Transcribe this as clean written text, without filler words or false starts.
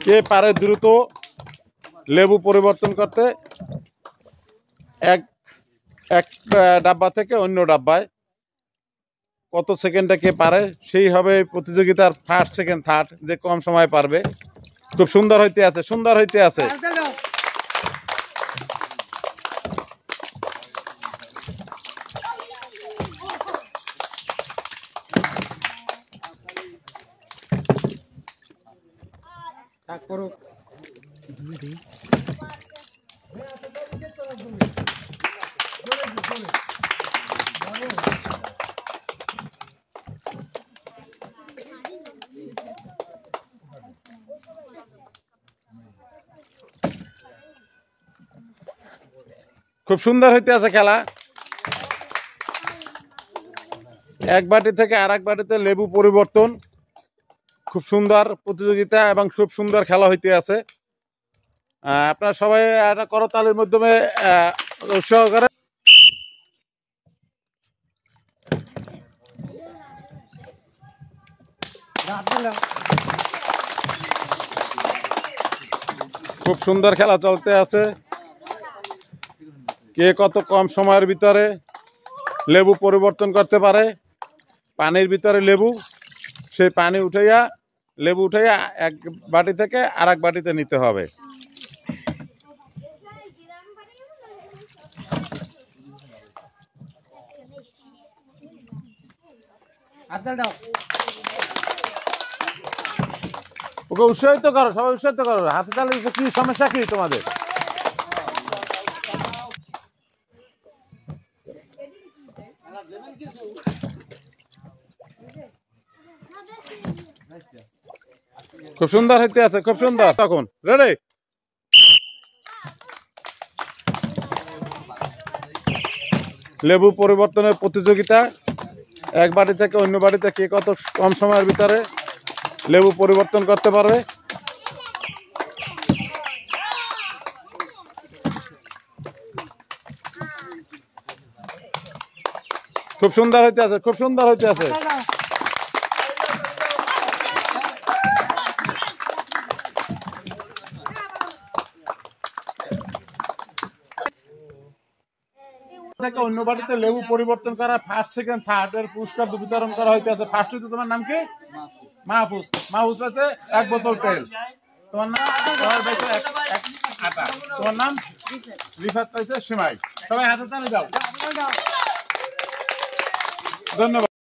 কে পারে দ্রুত লেবু পরিবর্তন করতে এক এক ডাব্বা থেকে অন্য ডাব্বায় কত সেকেন্ডে কে পারে সেই হবে প্রতিযোগিতার ফার্স্ট সেকেন্ড থার্ড, যে কম সময় পারবে। খুব সুন্দর হইতে আছে, সুন্দর হইতে আছে। খুব সুন্দর হইতে আছে খেলা। এক বাটি থেকে আর এক বাটিতে লেবু পরিবর্তন, খুব সুন্দর প্রতিযোগিতা এবং খুব সুন্দর খেলা হইতে আছে। আপনারা সবাই একটা করতালির মাধ্যমে উৎসাহ করে। খুব সুন্দর খেলা চলতে আছে। কে কত কম সময়ের ভিতরে লেবু পরিবর্তন করতে পারে। পানির ভিতরে লেবু, সেই পানি উঠাইয়া লেবু উঠাইয়া এক বাটি থেকে আর এক বাটিতে নিতে হবে। ওকে উৎসাহিত করো, সবাই উৎসাহিত করো। হাতে তালে কি সমস্যা কি তোমাদের? খুব সুন্দর হইতে আছে, খুব সুন্দর। তখন রেডি, লেবু পরিবর্তনের প্রতিযোগিতা। এক বাটি থেকে অন্য বাটিতে কে কত কম সময়ের ভিতরে লেবু পরিবর্তন করতে পারবে। খুব সুন্দর হইতে আছে, খুব সুন্দর হইতে আছে। থেকে অন্য বাড়িতে লেবু পরিবর্তন করা ফার্স্ট সেকেন্ড থার্ড এর পুরস্কার বিতরণ করা হইতেছে। ফার্স্ট হইতে তোমার নাম কি? মাহফুজ। মাহফুজ পাইছে 1 বোতল তেল। তোমার নাম? আটা। তোমার নাম? রিফাত পাইছে সিমাই। সবাই হাতে তালি দাও। ধন্যবাদ।